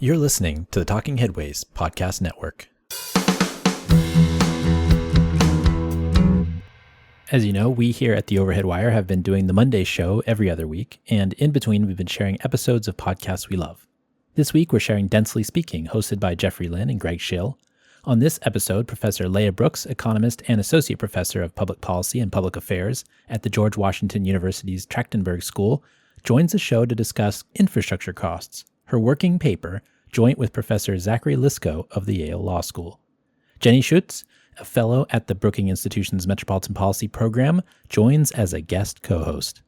You're listening to the Talking Headways Podcast Network. As you know, we here at the Overhead Wire have been doing the Monday show every other week, and in between we've been sharing episodes of podcasts we love. This week we're sharing Densely Speaking, hosted by Jeffrey Lynn and Greg Schill. On this episode, Professor Leah Brooks, economist and associate professor of public policy and public affairs at the George Washington University's Trachtenberg School, joins the show to discuss infrastructure costs, her working paper, joint with Professor Zachary Liscow of the Yale Law School. Jenny Schuetz, a fellow at the Brookings Institution's Metropolitan Policy Program, joins as a guest co-host.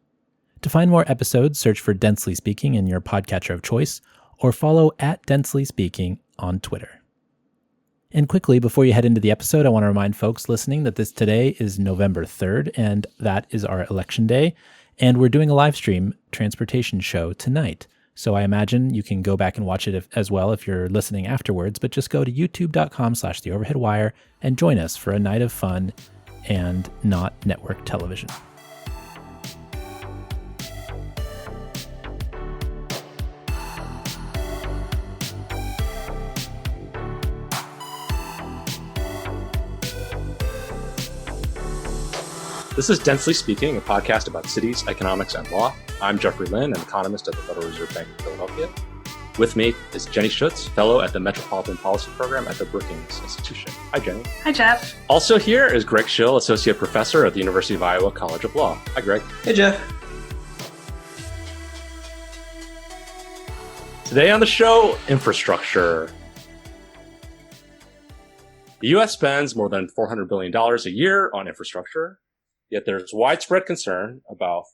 To find more episodes, search for Densely Speaking in your podcatcher of choice, or follow @Densely Speaking on Twitter. And quickly, before you head into the episode, I want to remind folks listening that today is November 3rd, and that is our election day, and we're doing a live stream transportation show tonight. So I imagine you can go back and watch it as well if you're listening afterwards, but just go to youtube.com/theoverheadwire and join us for a night of fun and not network television. This is Densely Speaking, a podcast about cities, economics, and law. I'm Jeffrey Lynn, an economist at the Federal Reserve Bank of Philadelphia. With me is Jenny Schuetz, fellow at the Metropolitan Policy Program at the Brookings Institution. Hi, Jenny. Hi, Jeff. Also here is Greg Schill, associate professor at the University of Iowa College of Law. Hi, Greg. Hey, Jeff. Today on the show, infrastructure. The U.S. spends more than $400 billion a year on infrastructure. Yet there's widespread concern about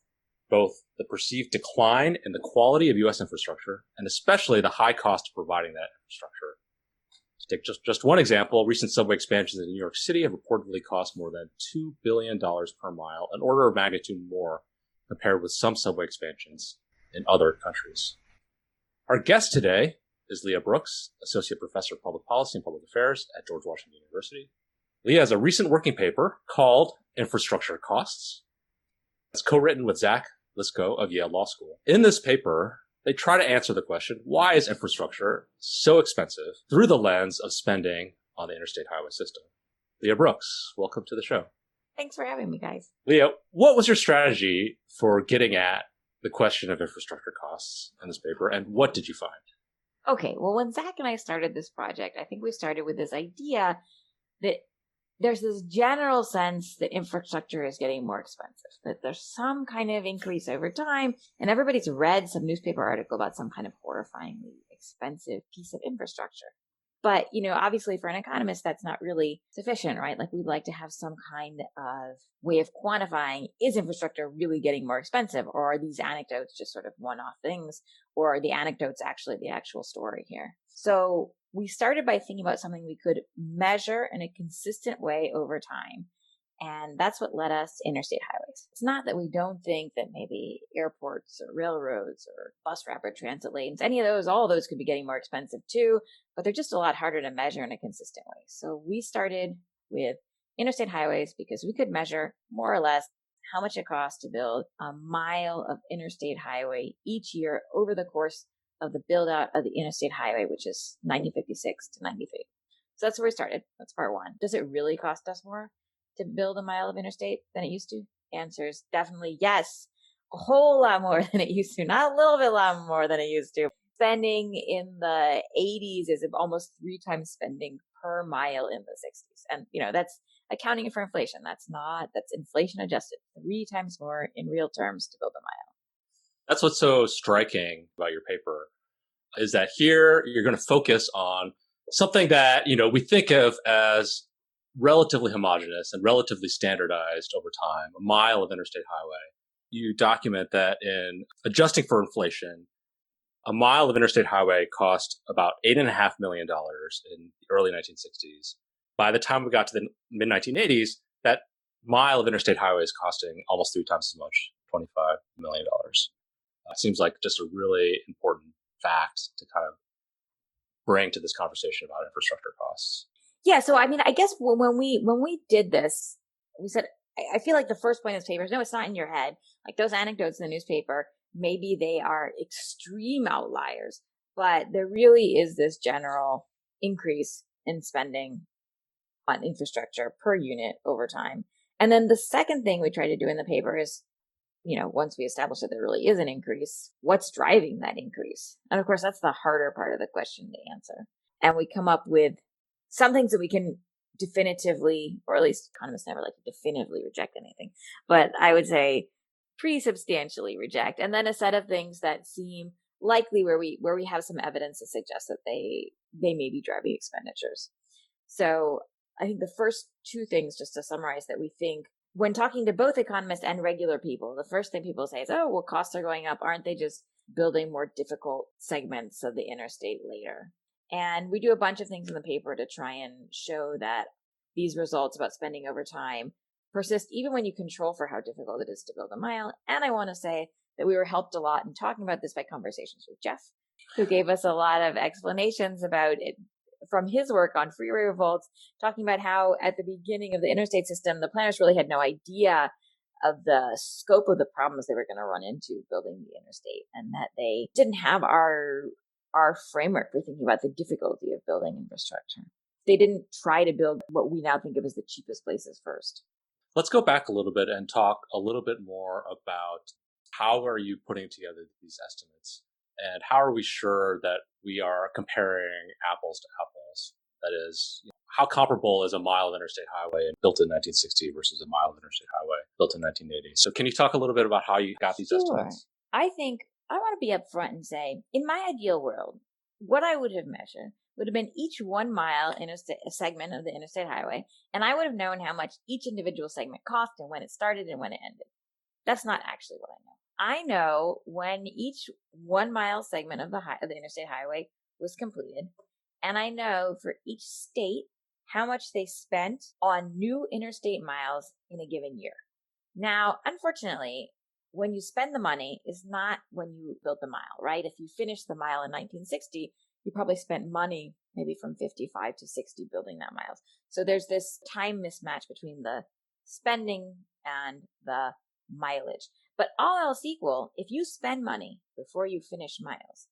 both the perceived decline in the quality of U.S. infrastructure and especially the high cost of providing that infrastructure. To take just one example, recent subway expansions in New York City have reportedly cost more than $2 billion per mile, an order of magnitude more compared with some subway expansions in other countries. Our guest today is Leah Brooks, associate professor of public policy and public affairs at George Washington University. Leah has a recent working paper called Infrastructure Costs. It's co-written with Zach Liscow of Yale Law School. In this paper, they try to answer the question, why is infrastructure so expensive through the lens of spending on the interstate highway system? Leah Brooks, welcome to the show. Thanks for having me, guys. Leah, what was your strategy for getting at the question of infrastructure costs in this paper, and what did you find? Okay, well, when Zach and I started this project, I think we started with this idea that there's this general sense that infrastructure is getting more expensive, that there's some kind of increase over time, and everybody's read some newspaper article about some kind of horrifyingly expensive piece of infrastructure. But, obviously for an economist, that's not really sufficient, right? Like we'd like to have some kind of way of quantifying, is infrastructure really getting more expensive? Or are these anecdotes just sort of one-off things? Or are the anecdotes actually the actual story here? So we started by thinking about something we could measure in a consistent way over time. And that's what led us to interstate highways. It's not that we don't think that maybe airports or railroads or bus rapid transit lanes, any of those, all of those could be getting more expensive too, but they're just a lot harder to measure in a consistent way. So we started with interstate highways because we could measure more or less how much it costs to build a mile of interstate highway each year over the course of the build out of the interstate highway, which is 1956 to 93. So that's where we started. That's part one. Does it really cost us more to build a mile of interstate than it used to? The answer is definitely yes. A whole lot more than it used to. Not a little bit lot more than it used to. Spending in the 80s is almost 3 times spending per mile in the 60s. And, that's accounting for inflation. That's inflation adjusted. 3 times more in real terms to build a mile. That's what's so striking about your paper, is that here you're going to focus on something that, we think of as relatively homogeneous and relatively standardized over time, a mile of interstate highway. You document that in adjusting for inflation, a mile of interstate highway cost about $8.5 million in the early 1960s. By the time we got to the mid-1980s, that mile of interstate highway is costing almost 3 times as much, $25 million. It seems like just a really important fact to kind of bring to this conversation about infrastructure costs. Yeah. So, I guess when we did this, we said, I feel like the first point of this paper is, no, it's not in your head. Like those anecdotes in the newspaper, maybe they are extreme outliers, But there really is this general increase in spending on infrastructure per unit over time. And then the second thing we try to do in the paper is, once we establish that there really is an increase, what's driving that increase? And of course, that's the harder part of the question to answer. And we come up with some things that we can definitively, or at least economists never like to definitively reject anything, but I would say pretty substantially reject. And then a set of things that seem likely where we have some evidence to suggest that they may be driving expenditures. So I think the first two things, just to summarize, that we think when talking to both economists and regular people, the first thing people say is, oh, well, costs are going up. Aren't they just building more difficult segments of the interstate later? And we do a bunch of things in the paper to try and show that these results about spending over time persist even when you control for how difficult it is to build a mile. And I want to say that we were helped a lot in talking about this by conversations with Jeff, who gave us a lot of explanations about it from his work on freeway revolts, talking about how at the beginning of the interstate system, the planners really had no idea of the scope of the problems they were going to run into building the interstate, and that they didn't have our framework for thinking about the difficulty of building infrastructure. They didn't try to build what we now think of as the cheapest places first. Let's go back a little bit and talk a little bit more about how are you putting together these estimates, and how are we sure that we are comparing apples to apples? That is, how comparable is a mile of interstate highway built in 1960 versus a mile of interstate highway built in 1980? So can you talk a little bit about how you got these estimates? I think I want to be upfront and say, in my ideal world, what I would have measured would have been each 1 mile interstate segment of the interstate highway, and I would have known how much each individual segment cost and when it started and when it ended. That's not actually what I know. I know when each 1 mile segment of the interstate highway was completed, and I know for each state how much they spent on new interstate miles in a given year. Now, unfortunately, when you spend the money is not when you built the mile, right? If you finished the mile in 1960, you probably spent money maybe from 55 to 60 building that miles. So there's this time mismatch between the spending and the mileage. But all else equal, if you spend money before you finish miles,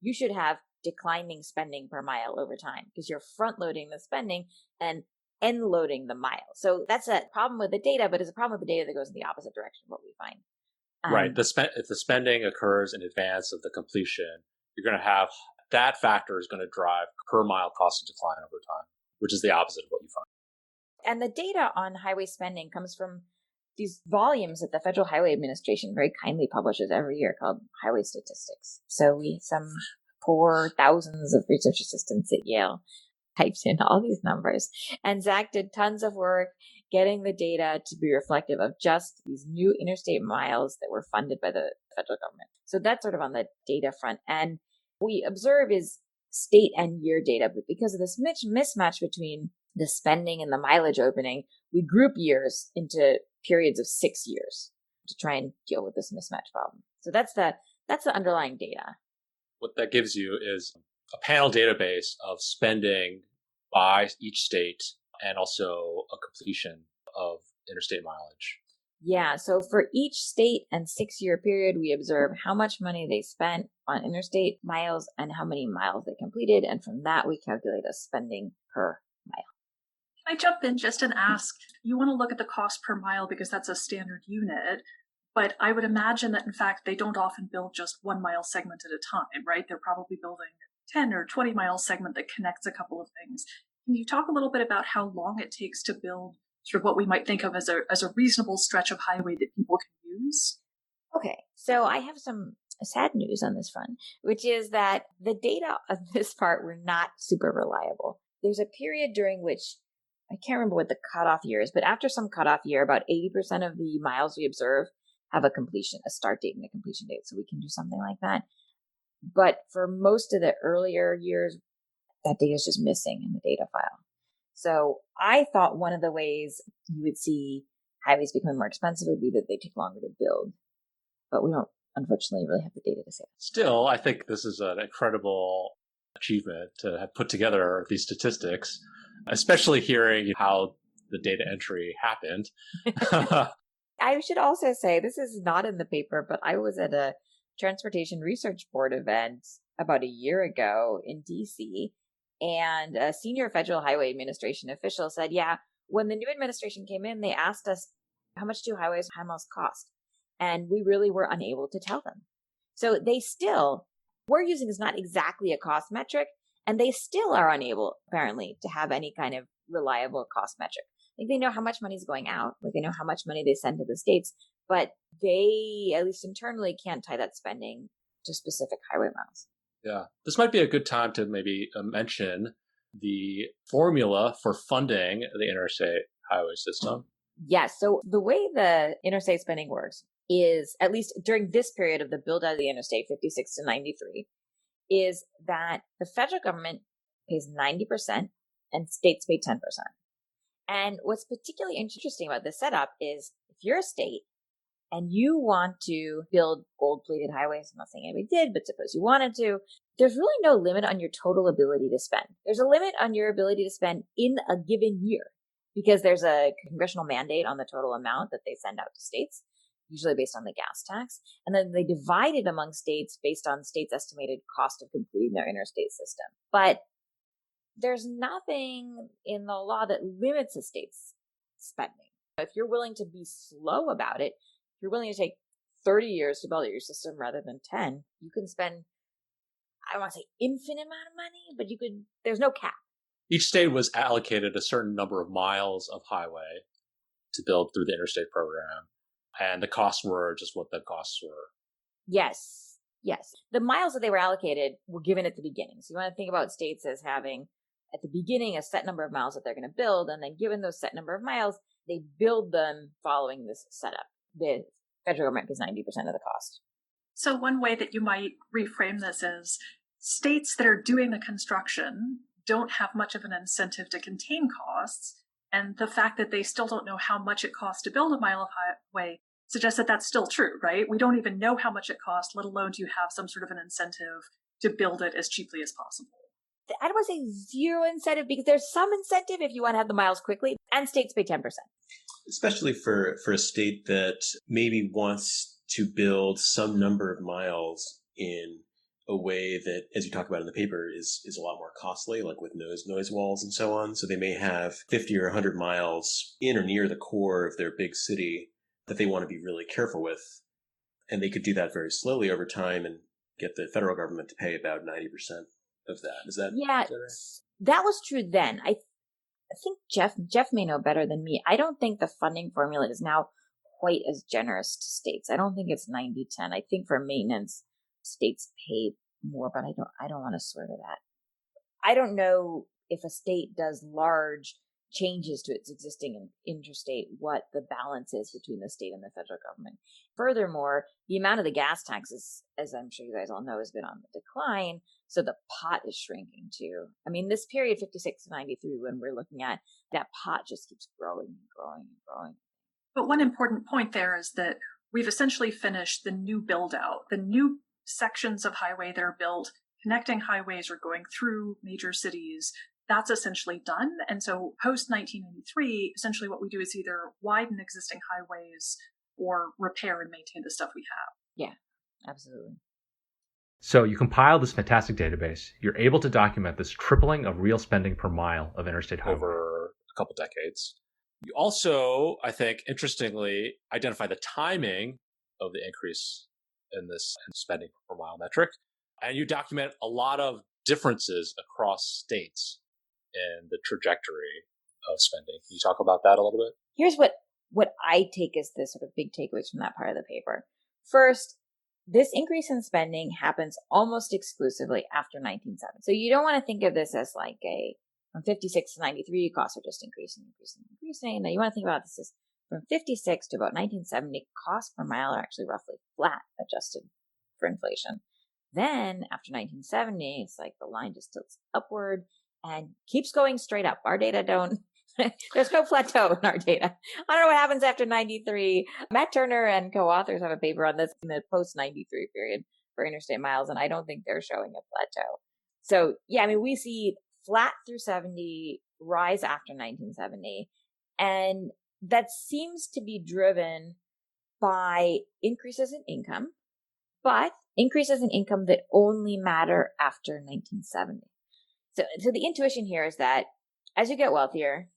you should have declining spending per mile over time because you're front loading the spending and end loading the mile. So that's a problem with the data, but it's a problem with the data that goes in the opposite direction of what we find. Right. If the spending occurs in advance of the completion, you're going to have that factor is going to drive per mile cost to decline over time, which is the opposite of what you find. And the data on highway spending comes from these volumes that the Federal Highway Administration very kindly publishes every year called Highway Statistics. So some poor thousands of research assistants at Yale typed in all these numbers. And Zach did tons of work getting the data to be reflective of just these new interstate miles that were funded by the federal government. So that's sort of on the data front. And we observe is state and year data, but because of this mismatch between the spending and the mileage opening, we group years into periods of 6 years to try and deal with this mismatch problem. So that's the underlying data. What that gives you is a panel database of spending by each state and also a completion of interstate mileage. Yeah. So for each state and 6-year period, we observe how much money they spent on interstate miles and how many miles they completed. And from that, we calculate a spending per mile. Can I jump in just and ask, you want to look at the cost per mile because that's a standard unit, but I would imagine that in fact, they don't often build just 1 mile segment at a time, right? They're probably building 10 or 20 mile segment that connects a couple of things. Can you talk a little bit about how long it takes to build sort of what we might think of as a reasonable stretch of highway that people can use? Okay, so I have some sad news on this front, which is that the data on this part were not super reliable. There's a period during which, I can't remember what the cutoff year is, but after some cutoff year, about 80% of the miles we observe have a start date and a completion date. So we can do something like that. But for most of the earlier years, that data is just missing in the data file. So I thought one of the ways you would see highways becoming more expensive would be that they take longer to build. But we don't, unfortunately, really have the data to say that. Still, I think this is an incredible achievement to have put together these statistics, especially hearing how the data entry happened. I should also say, this is not in the paper, but I was at a Transportation Research Board event about a year ago in DC, and a senior Federal Highway Administration official said, yeah, when the new administration came in, they asked us, how much do high miles cost? And we really were unable to tell them. So we're using is not exactly a cost metric, and they still are unable, apparently, to have any kind of reliable cost metric. Like, they know how much money is going out, like they know how much money they send to the states, but they, at least internally, can't tie that spending to specific highway miles. Yeah, this might be a good time to maybe mention the formula for funding the interstate highway system. Yes. So the way the interstate spending works is, at least during this period of the build out of the interstate, 56 to 93, is that the federal government pays 90% and states pay 10%. And what's particularly interesting about this setup is, if you're a state and you want to build gold-plated highways, I'm not saying anybody did, but suppose you wanted to, there's really no limit on your total ability to spend. There's a limit on your ability to spend in a given year, because there's a congressional mandate on the total amount that they send out to states, usually based on the gas tax. And then they divide it among states based on states' estimated cost of completing their interstate system. But there's nothing in the law that limits a state's spending. If you're willing to be slow about it, if you're willing to take 30 years to build out your system rather than 10, you can spend, I don't want to say infinite amount of money, but there's no cap. Each state was allocated a certain number of miles of highway to build through the interstate program, and the costs were just what the costs were. Yes. The miles that they were allocated were given at the beginning. So you want to think about states as having, at the beginning, a set number of miles that they're going to build, and then given those set number of miles, they build them following this setup. The federal government pays 90% of the cost. So one way that you might reframe this is, states that are doing the construction don't have much of an incentive to contain costs, and the fact that they still don't know how much it costs to build a mile of highway suggests that that's still true, right? We don't even know how much it costs, let alone do you have some sort of an incentive to build it as cheaply as possible. I don't want to say zero incentive, because there's some incentive if you want to have the miles quickly, and states pay 10%. Especially for a state that maybe wants to build some number of miles in a way that, as you talk about in the paper, is a lot more costly, like with noise walls and so on. So they may have 50 or 100 miles in or near the core of their big city that they want to be really careful with. And they could do that very slowly over time and get the federal government to pay about 90% of that. Is that right? That was true then. I think Jeff may know better than me. I don't think the funding formula is now quite as generous to states. I don't think it's 90-10. I think for maintenance, states pay more, but I don't want to swear to that. I don't know if a state does large changes to its existing interstate, what the balance is between the state and the federal government. Furthermore, the amount of the gas taxes, as I'm sure you guys all know, has been on the decline. So the pot is shrinking too. I mean, this period, 56 to 93, when we're looking at, that pot just keeps growing and growing and growing. But one important point there is that we've essentially finished the new build out. The new sections of highway that are built, connecting highways or going through major cities, that's essentially done. And so post 1993, essentially what we do is either widen existing highways or repair and maintain the stuff we have. Yeah, absolutely. So you compile this fantastic database. You're able to document this tripling of real spending per mile of interstate highway over a couple decades. You also, I think, interestingly, identify the timing of the increase in this spending per mile metric. And you document a lot of differences across states in the trajectory of spending. Can you talk about that a little bit? Here's what I take as the sort of big takeaways from that part of the paper. First, this increase in spending happens almost exclusively after 1970. So you don't want to think of this as like from 56 to 93, costs are just increasing. Now you want to think about this as from 56 to about 1970, costs per mile are actually roughly flat, adjusted for inflation. Then after 1970, it's like the line just tilts upward and keeps going straight up. Our data there's no plateau in our data. I don't know what happens after 93. Matt Turner and co-authors have a paper on this in the post-93 period for interstate miles, and I don't think they're showing a plateau. So, yeah, I mean, we see flat through 70, rise after 1970, and that seems to be driven by increases in income, but increases in income that only matter after 1970. So the intuition here is that as you get wealthier,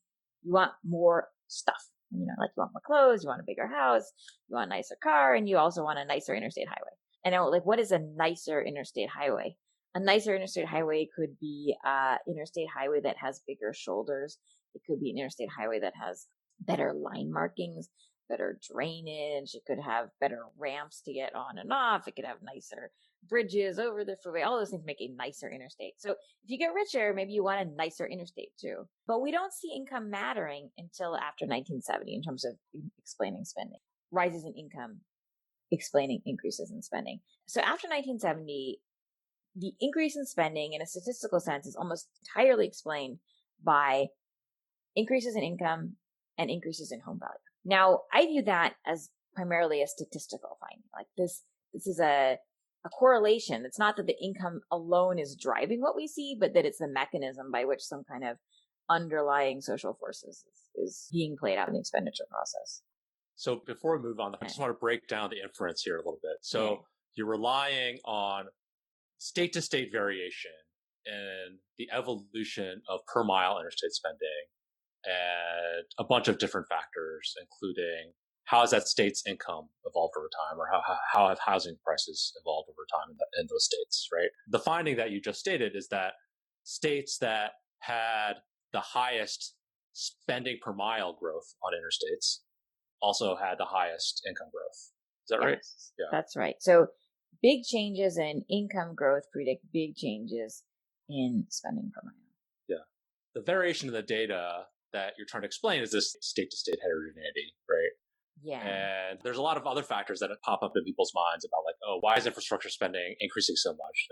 you want more stuff. Like you want more clothes, you want a bigger house, you want a nicer car, and you also want a nicer interstate highway. And what is a nicer interstate highway? A nicer interstate highway could be an interstate highway that has bigger shoulders. It could be an interstate highway that has better line markings, better drainage. It could have better ramps to get on and off. It could have nicer bridges over the freeway. All those things make a nicer interstate. So if you get richer, maybe you want a nicer interstate too. But we don't see income mattering until after 1970 in terms of explaining spending. Rises in income explaining increases in spending. So after 1970, the increase in spending in a statistical sense is almost entirely explained by increases in income and increases in home value. Now, I view that as primarily a statistical finding. Like this is a correlation. It's not that the income alone is driving what we see, but that it's the mechanism by which some kind of underlying social forces is being played out in the expenditure process. So before we move on, I just want to break down the inference here a little bit. So you're relying on state-to-state variation and the evolution of per mile interstate spending and a bunch of different factors, including how has that state's income evolved over time, or how have housing prices evolved over time in those states, right? The finding that you just stated is that states that had the highest spending per mile growth on interstates also had the highest income growth. Is that right? Yeah. That's right. So big changes in income growth predict big changes in spending per mile. Yeah. The variation in the data that you're trying to explain is this state-to-state heterogeneity, right? Yeah. And there's a lot of other factors that pop up in people's minds about why is infrastructure spending increasing so much?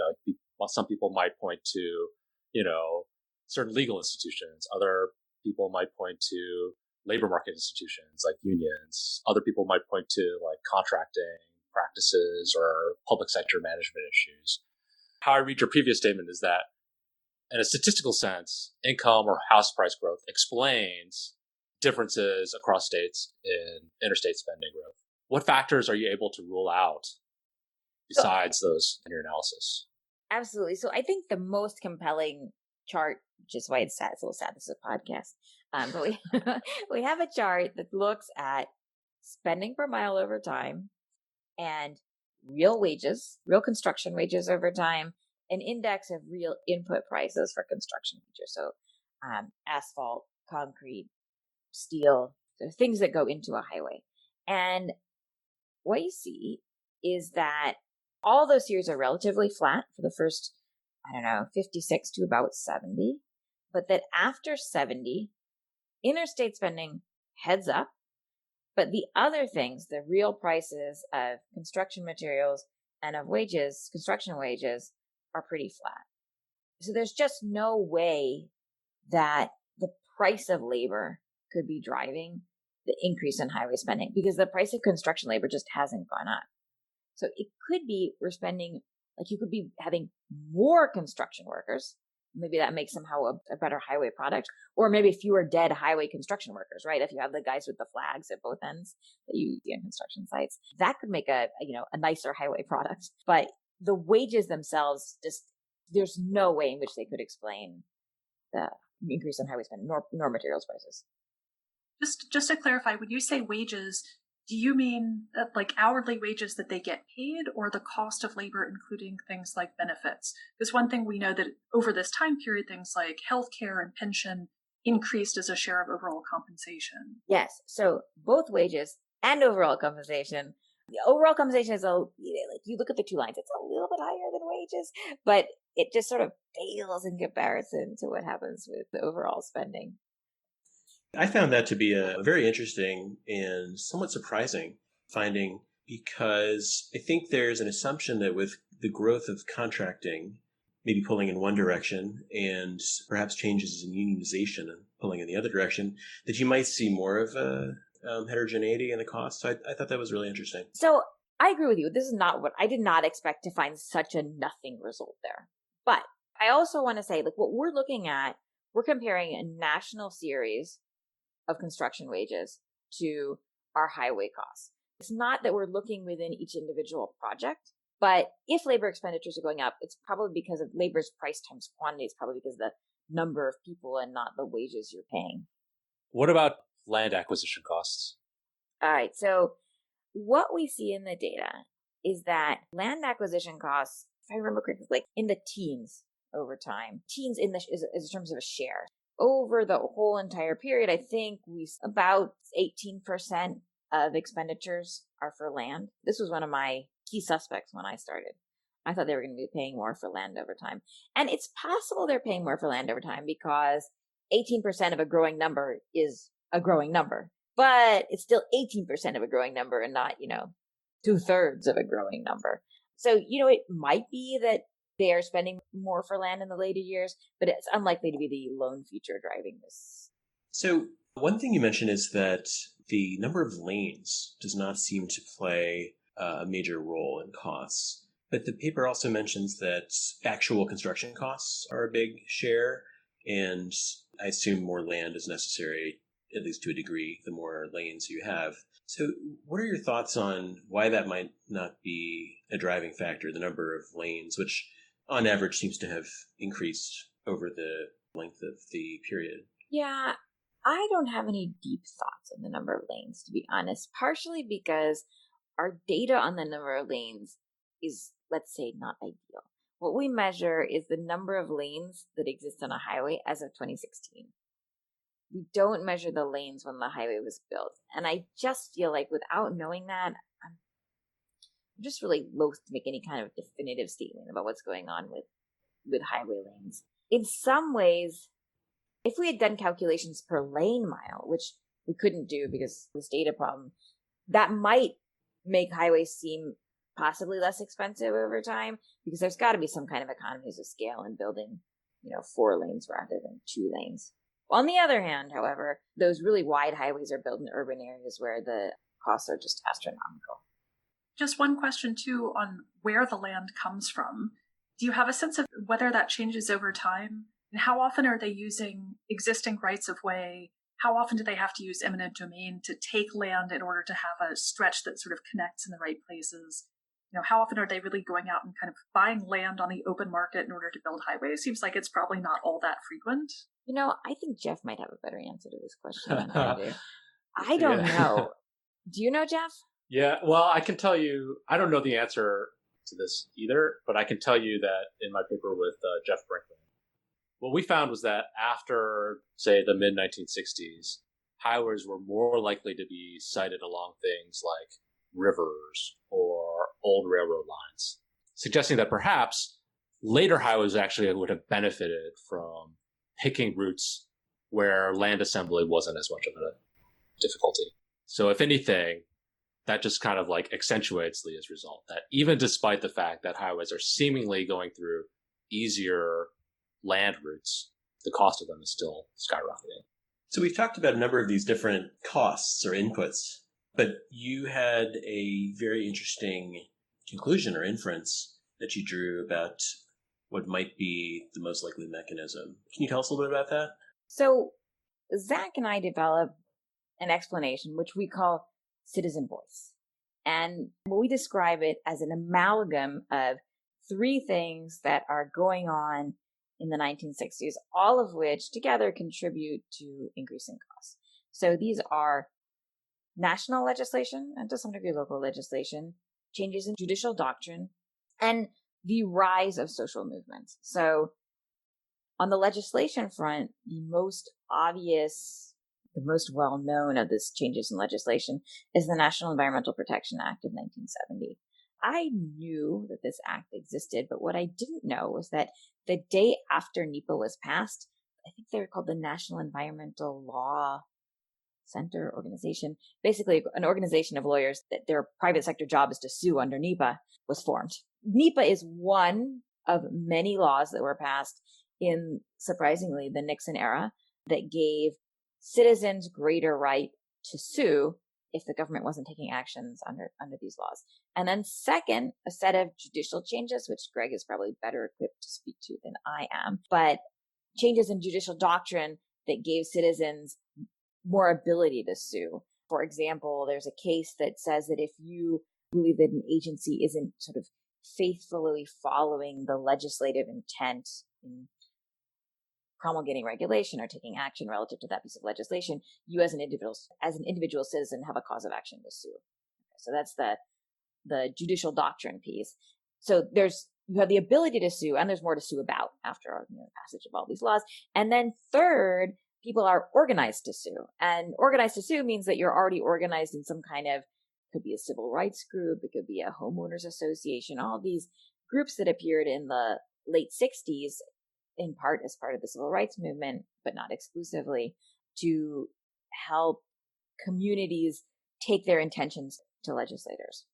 Some people might point to, certain legal institutions. Other people might point to labor market institutions like unions. Other people might point to contracting practices or public sector management issues. How I read your previous statement is that in a statistical sense, income or house price growth explains differences across states in interstate spending growth. What factors are you able to rule out besides those in your analysis? Absolutely. So I think the most compelling chart, which is why it's sad, it's a little sad, this is a podcast, but we have a chart that looks at spending per mile over time and real wages, real construction wages over time, an index of real input prices for construction wages. So asphalt, concrete, steel, so things that go into a highway. And what you see is that all those years are relatively flat for the first, 56 to about 70, but that after 70, interstate spending heads up, but the other things, the real prices of construction materials and of wages, construction wages, are pretty flat. So there's just no way that the price of labor could be driving the increase in highway spending because the price of construction labor just hasn't gone up. So it could be we're spending, you could be having more construction workers. Maybe that makes somehow a better highway product, or maybe fewer dead highway construction workers, right? If you have the guys with the flags at both ends that you see on construction sites, that could make a nicer highway product. But the wages themselves, there's no way in which they could explain the increase in highway spending, nor materials prices. Just to clarify, when you say wages, do you mean hourly wages that they get paid, or the cost of labor, including things like benefits? Because one thing we know that over this time period, things like healthcare and pension increased as a share of overall compensation. Yes. So both wages and overall compensation. The overall compensation is you look at the two lines, it's a little bit higher than wages, but it just sort of pales in comparison to what happens with the overall spending. I found that to be a very interesting and somewhat surprising finding, because I think there's an assumption that with the growth of contracting maybe pulling in one direction and perhaps changes in unionization and pulling in the other direction, that you might see more of a heterogeneity in the cost. So I thought that was really interesting. So I agree with you. This is not what I did not expect to find such a nothing result there. But I also want to say, what we're looking at, we're comparing a national series of construction wages to our highway costs. It's not that we're looking within each individual project. But if labor expenditures are going up, it's probably because of labor's price times quantity. It's probably because of the number of people and not the wages you're paying. What about land acquisition costs? All right. So what we see in the data is that land acquisition costs, if I remember correctly, like in the teens over time, teens in terms of a share. Over the whole entire period, I think about 18% of expenditures are for land. This was one of my key suspects when I started. I thought they were going to be paying more for land over time. And it's possible they're paying more for land over time because 18% of a growing number is a growing number. But it's still 18% of a growing number and not, 2/3 of a growing number. So, it might be that they are spending more for land in the later years, but it's unlikely to be the lone feature driving this. So one thing you mentioned is that the number of lanes does not seem to play a major role in costs. But the paper also mentions that actual construction costs are a big share, and I assume more land is necessary, at least to a degree, the more lanes you have. So what are your thoughts on why that might not be a driving factor, the number of lanes, which on average seems to have increased over the length of the period? Yeah, I don't have any deep thoughts on the number of lanes, to be honest, partially because our data on the number of lanes is, let's say, not ideal. What we measure is the number of lanes that exist on a highway as of 2016. We don't measure the lanes when the highway was built. And I just feel like without knowing that, I'm just really loath to make any kind of definitive statement about what's going on with highway lanes. In some ways, if we had done calculations per lane mile, which we couldn't do because of this data problem, that might make highways seem possibly less expensive over time because there's got to be some kind of economies of scale in building, 4 lanes rather than 2 lanes. On the other hand, however, those really wide highways are built in urban areas where the costs are just astronomical. Just one question, too, on where the land comes from. Do you have a sense of whether that changes over time? And how often are they using existing rights of way? How often do they have to use eminent domain to take land in order to have a stretch that sort of connects in the right places? How often are they really going out and kind of buying land on the open market in order to build highways? Seems like it's probably not all that frequent. I think Jeff might have a better answer to this question than I do. I don't know. Do you know, Jeff? Yeah, well, I can tell you, I don't know the answer to this either, but I can tell you that in my paper with Jeff Brinkman, what we found was that after, say, the mid-1960s, highways were more likely to be sited along things like rivers or old railroad lines, suggesting that perhaps later highways actually would have benefited from picking routes where land assembly wasn't as much of a difficulty. So if anything, that just kind of like accentuates Leah's result, that even despite the fact that highways are seemingly going through easier land routes, the cost of them is still skyrocketing. So we've talked about a number of these different costs or inputs, but you had a very interesting conclusion or inference that you drew about what might be the most likely mechanism. Can you tell us a little bit about that? So Zach and I developed an explanation, which we call citizen voice. And we describe it as an amalgam of 3 things that are going on in the 1960s, all of which together contribute to increasing costs. So these are national legislation and to some degree local legislation, changes in judicial doctrine, and the rise of social movements. So on the legislation front, the most obvious, the most well-known of these changes in legislation is the National Environmental Protection Act of 1970. I knew that this act existed, but what I didn't know was that the day after NEPA was passed, I think they were called the National Environmental Law Center organization, basically an organization of lawyers that their private sector job is to sue under NEPA, was formed. NEPA is one of many laws that were passed in, surprisingly, the Nixon era that gave citizens greater right to sue if the government wasn't taking actions under these laws. And then second, a set of judicial changes, which Greg is probably better equipped to speak to than I am, but changes in judicial doctrine that gave citizens more ability to sue. For example, there's a case that says that if you believe that an agency isn't sort of faithfully following the legislative intent in promulgating regulation or taking action relative to that piece of legislation, you as an individual citizen have a cause of action to sue. So that's the judicial doctrine piece. So you have the ability to sue, and there's more to sue about after the passage of all these laws. And then third, people are organized to sue. And organized to sue means that you're already organized in some kind of, could be a civil rights group, it could be a homeowners association, all these groups that appeared in the late 60s, in part as part of the civil rights movement, but not exclusively, to help communities take their intentions to legislators.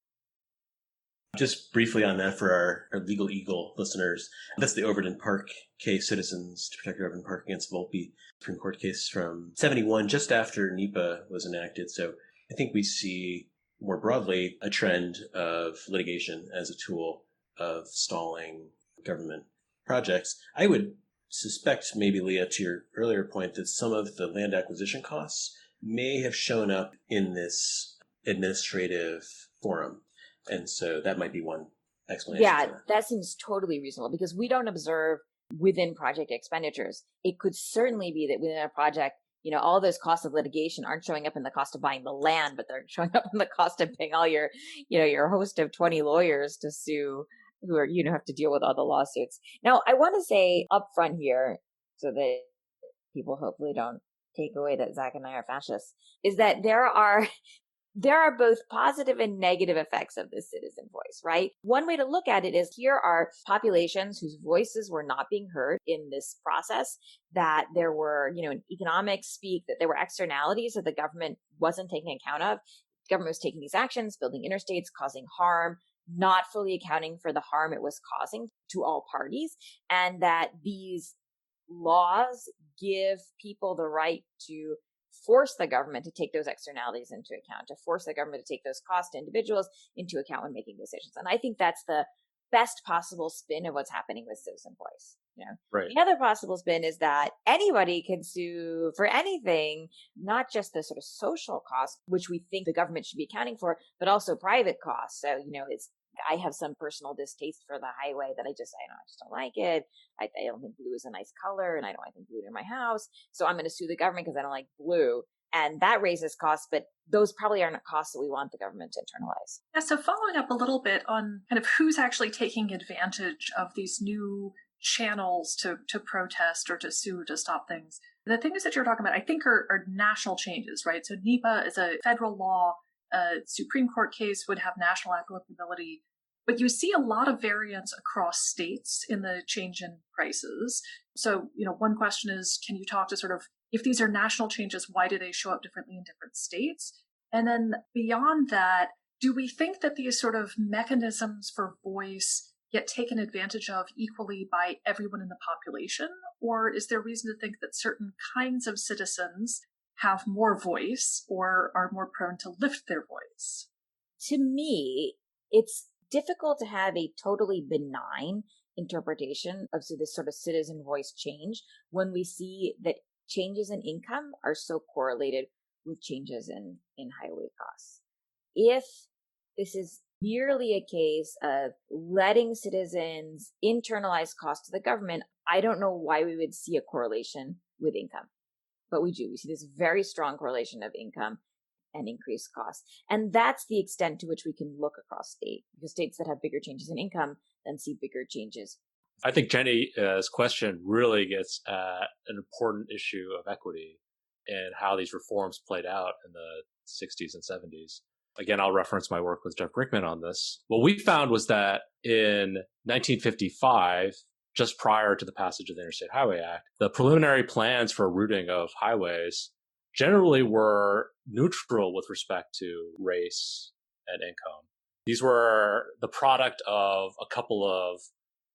Just briefly on that for our Legal Eagle listeners, that's the Overton Park case, Citizens to Protect Overton Park against Volpe, Supreme Court case from 71, just after NEPA was enacted. So I think we see more broadly a trend of litigation as a tool of stalling government projects. I would suspect, maybe Leah, to your earlier point, that some of the land acquisition costs may have shown up in this administrative forum. And so that might be one explanation. Yeah, that seems totally reasonable because we don't observe within project expenditures. It could certainly be that within a project, all those costs of litigation aren't showing up in the cost of buying the land, but they're showing up in the cost of paying all your host of 20 lawyers to sue who are, have to deal with all the lawsuits. Now, I want to say up front here, so that people hopefully don't take away that Zach and I are fascists, is that there are both positive and negative effects of this citizen voice, right? One way to look at it is here are populations whose voices were not being heard in this process, that there were, in economics speak, that there were externalities that the government wasn't taking account of. The government was taking these actions, building interstates, causing harm, not fully accounting for the harm it was causing to all parties, and that these laws give people the right to force the government to take those externalities into account, to force the government to take those costs to individuals into account when making decisions. And I think that's the best possible spin of what's happening with citizen voice. Right. The other possible spin is that anybody can sue for anything, not just the sort of social costs, which we think the government should be accounting for, but also private costs. So, I have some personal distaste for the highway that I just don't like it. I don't think blue is a nice color, and I don't want anything blue in my house. So I'm going to sue the government because I don't like blue. And that raises costs, but those probably aren't costs that we want the government to internalize. Yeah, so following up a little bit on kind of who's actually taking advantage of these new channels to protest or to sue to stop things. The things that you're talking about, I think, are national changes, right? So NEPA is a federal law. A Supreme Court case would have national applicability. But you see a lot of variance across states in the change in prices. So, one question is, can you talk to sort of, if these are national changes, why do they show up differently in different states? And then beyond that, do we think that these sort of mechanisms for voice get taken advantage of equally by everyone in the population? Or is there reason to think that certain kinds of citizens have more voice or are more prone to lift their voice? To me, it's difficult to have a totally benign interpretation of this sort of citizen voice change when we see that changes in income are so correlated with changes in highway costs. If this is merely a case of letting citizens internalize costs to the government, I don't know why we would see a correlation with income. But we do. We see this very strong correlation of income and increased costs. And that's the extent to which we can look across state, because states that have bigger changes in income then see bigger changes. I think Jenny's question really gets at an important issue of equity and how these reforms played out in the 60s and 70s. Again, I'll reference my work with Jeff Brinkman on this. What we found was that in 1955, just prior to the passage of the Interstate Highway Act, the preliminary plans for routing of highways generally were neutral with respect to race and income. These were the product of a couple of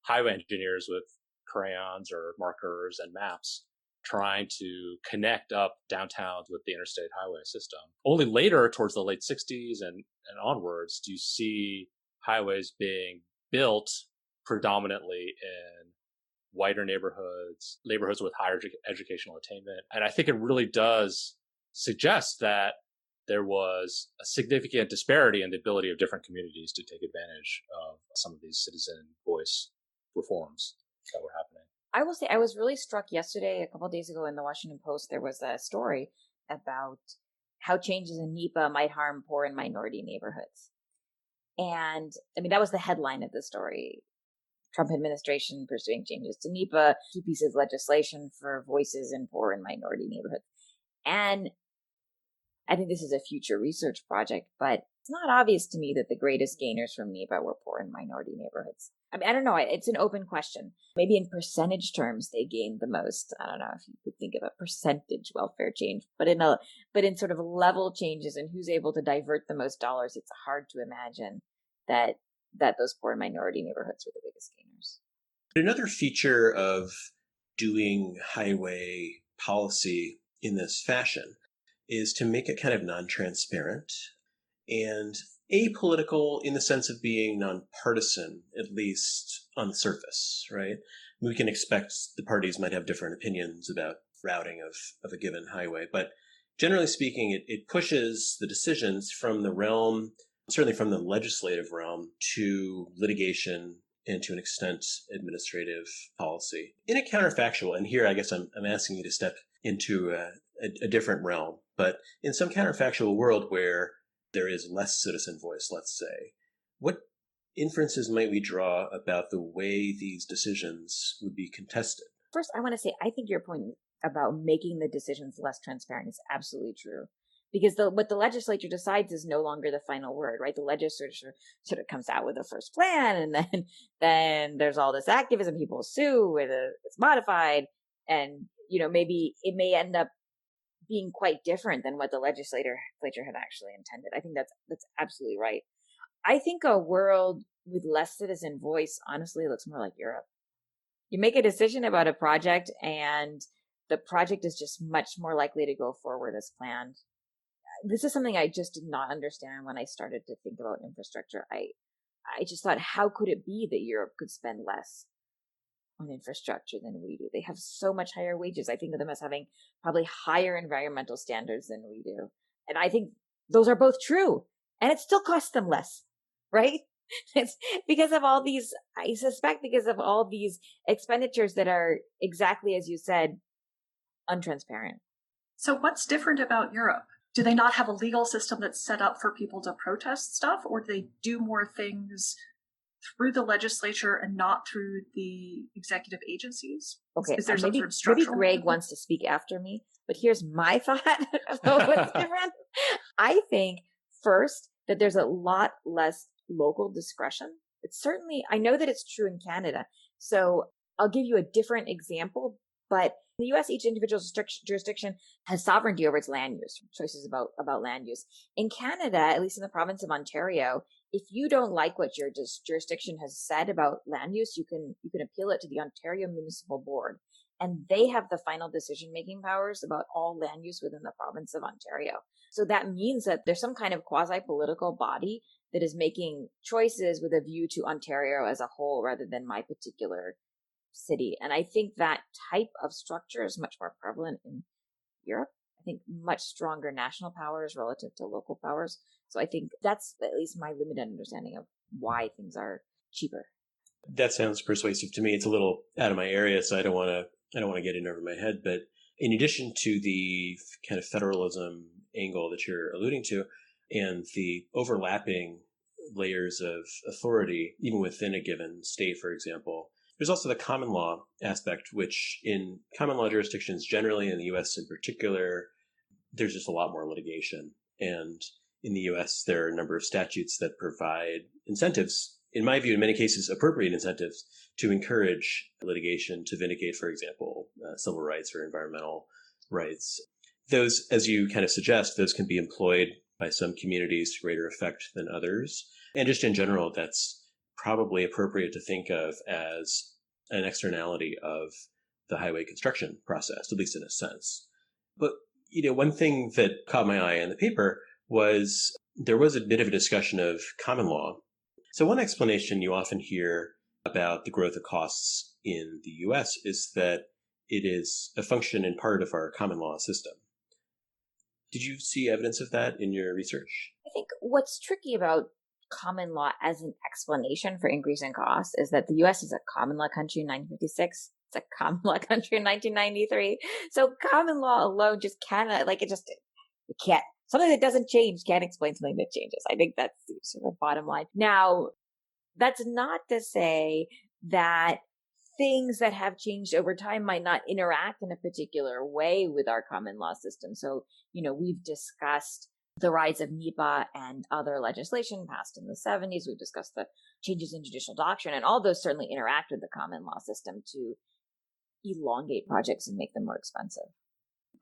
highway engineers with crayons or markers and maps trying to connect up downtowns with the interstate highway system. Only later, towards the late 60s and onwards, do you see highways being built predominantly in whiter neighborhoods with higher educational attainment. And I think it really does suggest that there was a significant disparity in the ability of different communities to take advantage of some of these citizen voice reforms that were happening. I will say I was really struck yesterday, a couple of days ago in the Washington Post, there was a story about how changes in NEPA might harm poor and minority neighborhoods. And I mean, that was the headline of the story. Trump administration pursuing changes to NEPA, key pieces of legislation for voices in poor and minority neighborhoods. And I think this is a future research project, but it's not obvious to me that the greatest gainers from NEPA were poor and minority neighborhoods. I mean, I don't know. It's an open question. Maybe in percentage terms, they gained the most. I don't know if you could think of a percentage welfare change, but in sort of level changes and who's able to divert the most dollars, it's hard to imagine that those poor and minority neighborhoods were the biggest gainers. Another feature of doing highway policy in this fashion is to make it kind of non-transparent and apolitical in the sense of being nonpartisan, at least on the surface, right? We can expect the parties might have different opinions about routing of a given highway, but generally speaking, it pushes the decisions from the realm, certainly from the legislative realm, to litigation and to an extent administrative policy. In a counterfactual, and here I guess I'm asking you to step into a different realm, but in some counterfactual world where there is less citizen voice, let's say, what inferences might we draw about the way these decisions would be contested? First, I want to say, I think your point about making the decisions less transparent is absolutely true. Because what the legislature decides is no longer the final word, right? The legislature sort of comes out with a first plan, and then there's all this activism. People sue, it's modified, and maybe it may end up being quite different than what the legislature had actually intended. I think that's absolutely right. I think a world with less citizen voice honestly looks more like Europe. You make a decision about a project, and the project is just much more likely to go forward as planned. This is something I just did not understand when I started to think about infrastructure. I just thought, how could it be that Europe could spend less on infrastructure than we do? They have so much higher wages. I think of them as having probably higher environmental standards than we do. And I think those are both true. And it still costs them less, right? It's because of all these, I suspect because of all these expenditures that are, exactly as you said, untransparent. So what's different about Europe? Do they not have a legal system that's set up for people to protest stuff, or do they do more things through the legislature and not through the executive agencies? Okay, is there some sort of structural? Maybe Greg wants to speak after me, but here's my thought about what's different. I think first that there's a lot less local discretion. It's certainly, I know that it's true in Canada. So I'll give you a different example, but in the US, each individual jurisdiction has sovereignty over its land use, choices about land use. In Canada, at least in the province of Ontario, if you don't like what your jurisdiction has said about land use, you can appeal it to the Ontario Municipal Board. And they have the final decision-making powers about all land use within the province of Ontario. So that means that there's some kind of quasi-political body that is making choices with a view to Ontario as a whole rather than my particular city. And I think that type of structure is much more prevalent in Europe. I think much stronger national powers relative to local powers. So I think that's at least my limited understanding of why things are cheaper. That sounds persuasive to me. It's a little out of my area, so I don't want to get in over my head. But in addition to the kind of federalism angle that you're alluding to, and the overlapping layers of authority, even within a given state, for example, there's also the common law aspect, which in common law jurisdictions generally, in the U.S. in particular, there's just a lot more litigation. And in the U.S., there are a number of statutes that provide incentives, in my view, in many cases, appropriate incentives to encourage litigation to vindicate, for example, civil rights or environmental rights. Those, as you kind of suggest, those can be employed by some communities to greater effect than others. And just in general, that's probably appropriate to think of as an externality of the highway construction process, at least in a sense. But, one thing that caught my eye in the paper was there was a bit of a discussion of common law. So one explanation you often hear about the growth of costs in the US is that it is a function in part of our common law system. Did you see evidence of that in your research? I think what's tricky about common law as an explanation for increasing costs is that the US is a common law country in 1956. It's a common law country in 1993. So common law alone just cannot, it can't, something that doesn't change can't explain something that changes. I think that's sort of bottom line. Now, that's not to say that things that have changed over time might not interact in a particular way with our common law system. So, we've discussed the rise of NEPA and other legislation passed in the 70s. We've discussed the changes in judicial doctrine, and all those certainly interact with the common law system to elongate projects and make them more expensive.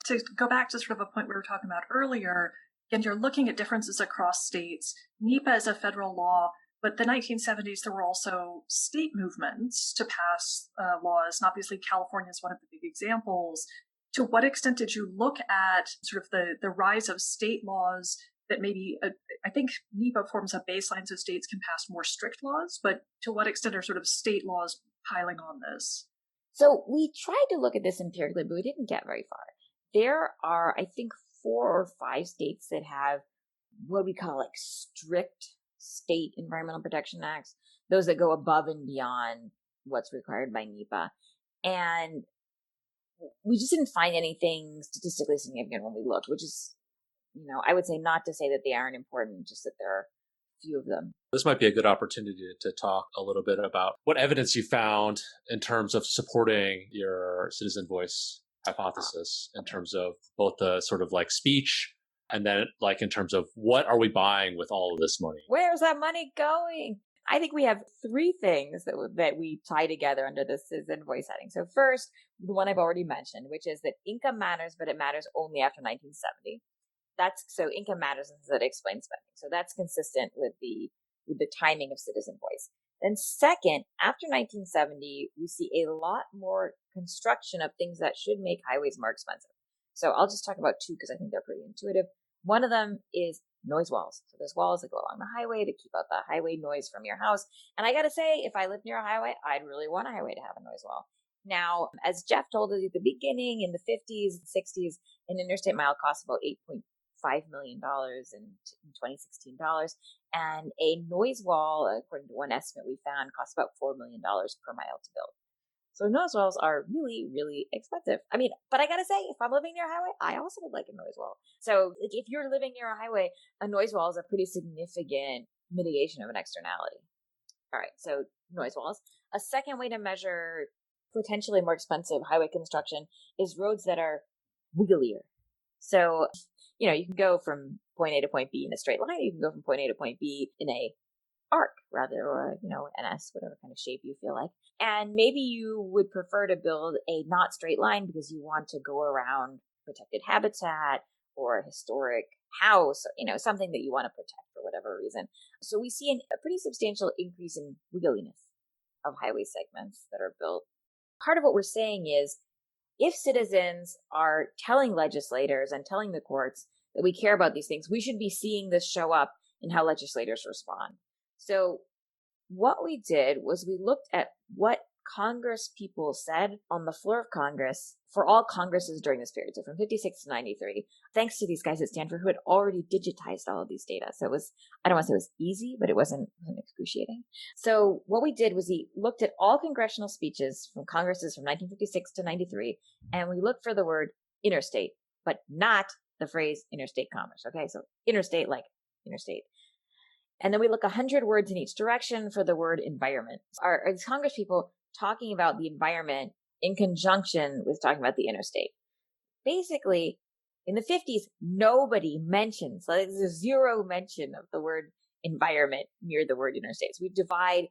To go back to sort of a point we were talking about earlier, and you're looking at differences across states. NEPA is a federal law, but the 1970s, there were also state movements to pass laws. And obviously, California is one of the big examples. To what extent did you look at sort of the rise of state laws that maybe, I think NEPA forms a baseline so states can pass more strict laws, but to what extent are sort of state laws piling on this? So we tried to look at this empirically, but we didn't get very far. There are, I think, 4 or 5 states that have what we call strict state environmental protection acts, those that go above and beyond what's required by NEPA. And we just didn't find anything statistically significant when we looked, which is, I would say not to say that they aren't important, just that there are few of them. This might be a good opportunity to talk a little bit about what evidence you found in terms of supporting your citizen voice hypothesis in terms of both the sort of speech and then in terms of what are we buying with all of this money? Where's that money going? I think we have 3 things that we tie together under the citizen voice heading. So first, the one I've already mentioned, which is that income matters, but it matters only after 1970. So income matters, and that explains spending. So that's consistent with the timing of citizen voice. Then second, after 1970, we see a lot more construction of things that should make highways more expensive. So I'll just talk about 2 because I think they're pretty intuitive. One of them is noise walls. So there's walls that go along the highway to keep out the highway noise from your house. And I got to say, if I lived near a highway, I'd really want a highway to have a noise wall. Now, as Jeff told us at the beginning, in the 50s and 60s, an interstate mile cost about $8.5 million in 2016 dollars. And a noise wall, according to one estimate we found, costs about $4 million per mile to build. So noise walls are really, really expensive. But I gotta say, if I'm living near a highway, I also would like a noise wall. So if you're living near a highway, a noise wall is a pretty significant mitigation of an externality. All right, so noise walls. A second way to measure potentially more expensive highway construction is roads that are wigglier. So, you can go from point A to point B in a straight line. You can go from point A to point B in a arc rather, or, an S, whatever kind of shape you feel like. And maybe you would prefer to build a not straight line because you want to go around protected habitat or a historic house, or, something that you want to protect for whatever reason. So we see a pretty substantial increase in wiggliness of highway segments that are built. Part of what we're saying is, if citizens are telling legislators and telling the courts that we care about these things, we should be seeing this show up in how legislators respond. So what we did was we looked at what Congress people said on the floor of Congress for all Congresses during this period. So from 56 to 93, thanks to these guys at Stanford who had already digitized all of these data. So it was, I don't want to say it was easy, but it wasn't excruciating. So what we did was we looked at all congressional speeches from Congresses from 1956 to 93, and we looked for the word interstate, but not the phrase interstate commerce. Okay, so interstate like interstate. And then we look 100 words in each direction for the word environment. Are Congress people talking about the environment in conjunction with talking about the interstate? Basically, in the 50s, nobody mentions, there's a 0 mention of the word environment near the word interstate. So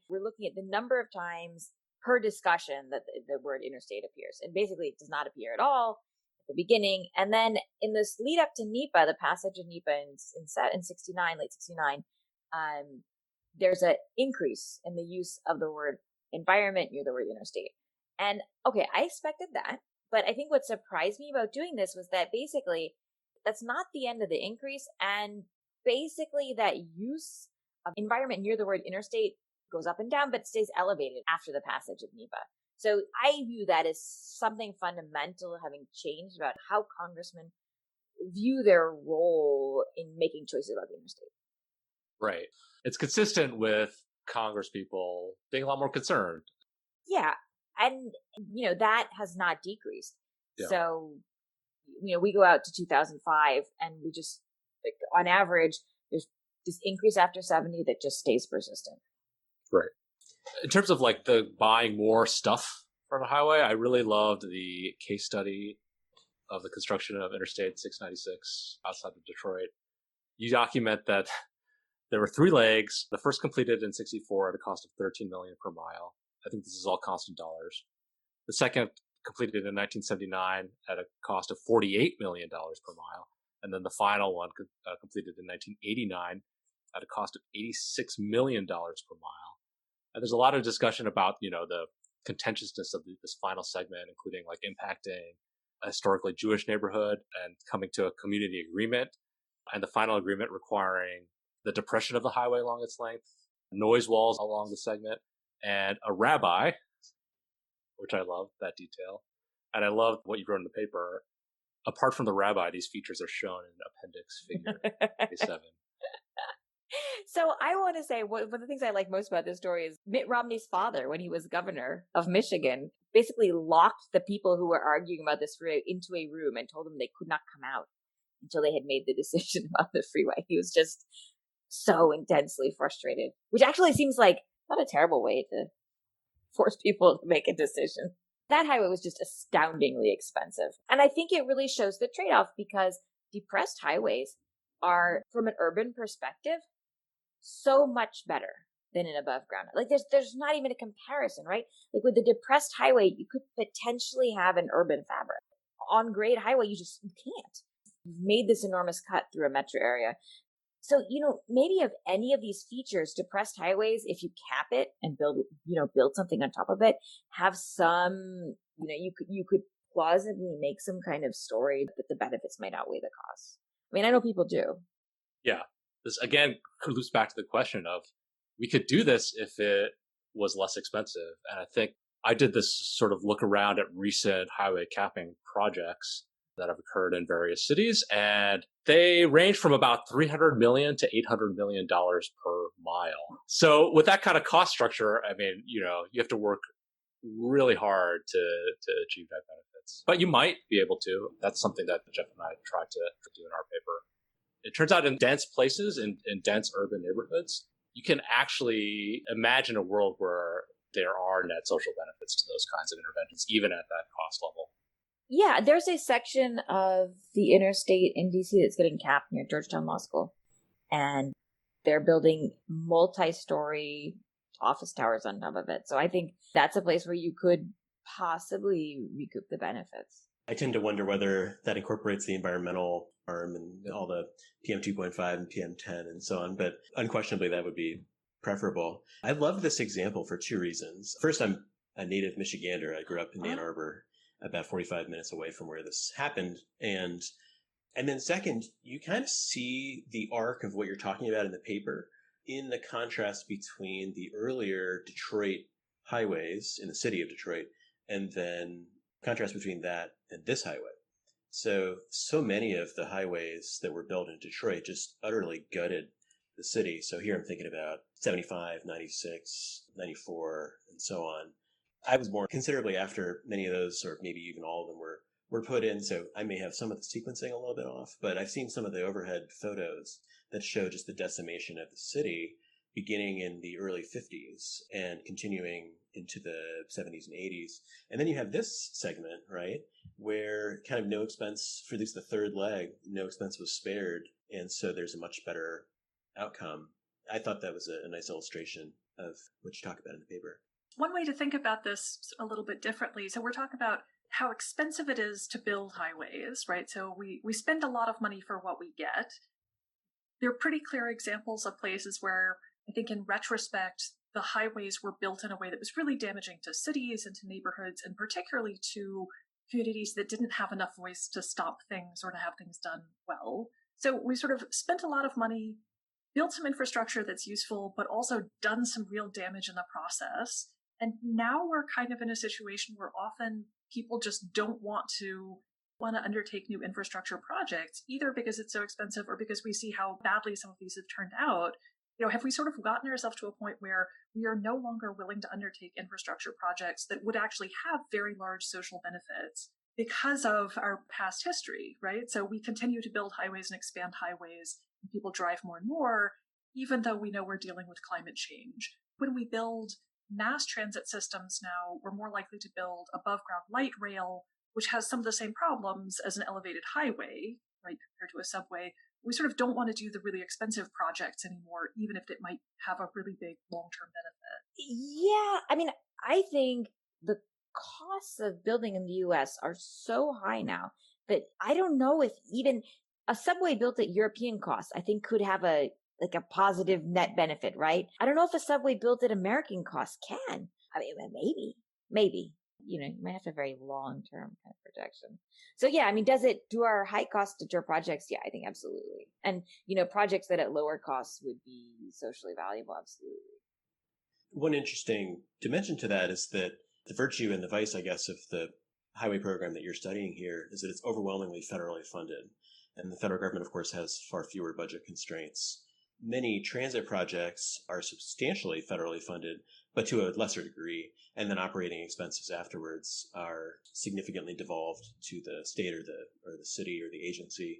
we're looking at the number of times per discussion that the word interstate appears. And basically, it does not appear at all at the beginning. And then in this lead up to NEPA, the passage of NEPA in 69, late 69, there's an increase in the use of the word environment near the word interstate. And okay, I expected that, but I think what surprised me about doing this was that basically that's not the end of the increase. And basically that use of environment near the word interstate goes up and down, but stays elevated after the passage of NEPA. So I view that as something fundamental having changed about how congressmen view their role in making choices about the interstate. Right. It's consistent with Congress people being a lot more concerned. Yeah. And, that has not decreased. Yeah. So, we go out to 2005 and we just, like, on average, there's this increase after 70 that just stays persistent. Right. In terms of like the buying more stuff from a highway, I really loved the case study of the construction of Interstate 696 outside of Detroit. You document that there were 3 legs. The first completed in 64 at a cost of $13 million per mile. I think this is all constant dollars. The second completed in 1979 at a cost of $48 million per mile. And then the final one completed in 1989 at a cost of $86 million per mile. And there's a lot of discussion about, the contentiousness of this final segment, including like impacting a historically Jewish neighborhood and coming to a community agreement, and the final agreement requiring the depression of the highway along its length, noise walls along the segment, and a rabbi, which I love that detail. And I love what you wrote in the paper. Apart from the rabbi, these features are shown in Appendix Figure 7. So I want to say one of the things I like most about this story is Mitt Romney's father, when he was governor of Michigan, basically locked the people who were arguing about this freeway into a room and told them they could not come out until they had made the decision about the freeway. He was just so intensely frustrated, which actually seems like not a terrible way to force people to make a decision. That highway was just astoundingly expensive. And I think it really shows the trade-off, because depressed highways are, from an urban perspective, so much better than an above ground. Like there's not even a comparison, right? Like with the depressed highway, you could potentially have an urban fabric. On grade highway, you can't. You've made this enormous cut through a metro area. So, maybe of any of these features, depressed highways, if you cap it and build something on top of it, have some, you could plausibly make some kind of story that the benefits might outweigh the costs. I mean, I know people do. Yeah. This again loops back to the question of, we could do this if it was less expensive. And I think I did this sort of look around at recent highway capping projects that have occurred in various cities, and they range from about $300 million to $800 million per mile. So with that kind of cost structure, I mean, you have to work really hard to achieve that benefits. But you might be able to. That's something that Jeff and I tried to do in our paper. It turns out in dense places, in dense urban neighborhoods, you can actually imagine a world where there are net social benefits to those kinds of interventions, even at that cost level. Yeah, there's a section of the interstate in DC that's getting capped near Georgetown Law School. And they're building multi-story office towers on top of it. So I think that's a place where you could possibly recoup the benefits. I tend to wonder whether that incorporates the environmental arm and all the PM 2.5 and PM 10 and so on, but unquestionably that would be preferable. I love this example for 2 reasons. First, I'm a native Michigander. I grew up in Ann Arbor, about 45 minutes away from where this happened. And then second, you kind of see the arc of what you're talking about in the paper in the contrast between the earlier Detroit highways in the city of Detroit, and then contrast between that and this highway. So many of the highways that were built in Detroit just utterly gutted the city. So here I'm thinking about 75, 96, 94, and so on. I was born considerably after many of those, or maybe even all of them were put in. So I may have some of the sequencing a little bit off, but I've seen some of the overhead photos that show just the decimation of the city beginning in the early 50s and continuing into the 70s and 80s. And then you have this segment, right, where kind of no expense, for at least the third leg, no expense was spared. And so there's a much better outcome. I thought that was a nice illustration of what you talk about in the paper. One way to think about this a little bit differently. So we're talking about how expensive it is to build highways, right? So we spend a lot of money for what we get. There are pretty clear examples of places where I think in retrospect, the highways were built in a way that was really damaging to cities and to neighborhoods, and particularly to communities that didn't have enough voice to stop things or to have things done well. So we sort of spent a lot of money, built some infrastructure that's useful, but also done some real damage in the process. And now we're kind of in a situation where often people just don't want to want to undertake new infrastructure projects, either because it's so expensive or because we see how badly some of these have turned out. Have we sort of gotten ourselves to a point where we are no longer willing to undertake infrastructure projects that would actually have very large social benefits because of our past history, right? So we continue to build highways and expand highways, and people drive more and more, even though we know we're dealing with climate change. When we build mass transit systems now, we're more likely to build above ground light rail, which has some of the same problems as an elevated highway, right, compared to a subway. We sort of don't want to do the really expensive projects anymore, even if it might have a really big long-term benefit. Yeah, I mean, I think the costs of building in the US are so high now that I don't know if even a subway built at European costs, I think could have a positive net benefit, right? I don't know if a subway built at American costs can. I mean, maybe. You might have to have a very long-term kind of projection. So yeah, I mean, do our high cost deter projects? Yeah, I think absolutely. And, projects that at lower costs would be socially valuable, absolutely. One interesting dimension to that is that the virtue and the vice, I guess, of the highway program that you're studying here is that it's overwhelmingly federally funded. And the federal government, of course, has far fewer budget constraints. Many transit projects are substantially federally funded, but to a lesser degree. And then operating expenses afterwards are significantly devolved to the state or the city or the agency,